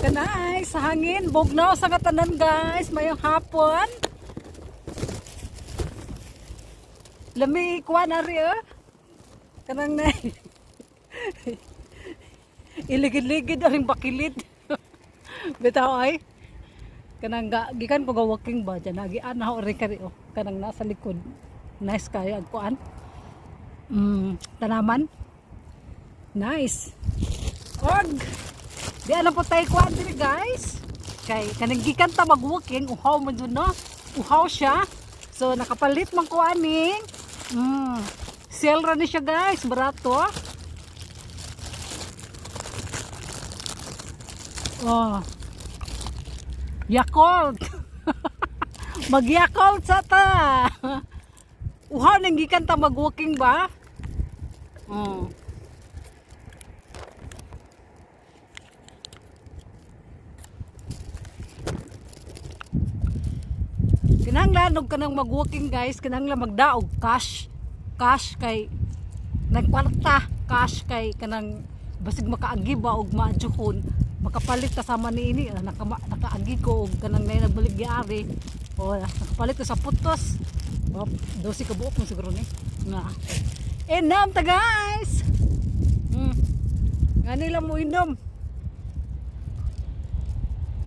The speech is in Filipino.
Kanay sa hangin, bugnaw sa katanan guys, mayong hapon. Lami kuha na rin kanang na iligid-ligid aring bakilid. Bitaw ay kanang gikan ko ga walking ba dyan nagian na rin kari kanang nasa likod. Nice kayo ang kuan. Tanaman. Nice. Og di alam po tayo kuan diri guys. Kay kanang gikan ta mag-walking, uhaw man dun no. Uhaw siya. So nakapalit man ko aning. Sale ra ni siya guys, barato. Oh. Yakult. Mag-Yakult sa ta. Uhaw nang gikan ta mag-walking ba? Kinahanglan og kanang mag-walking guys, kinahanglan magdaog cash kay nagkwarta, cash kay kanang basig makaagi ba og maajuhon makapalit ta sama niini nakaagi ko og kanang nay nagbalik giari o nakapalit ko sa putos 12 ka buok mo siguro ni nga inom ta guys nga nila mo inom.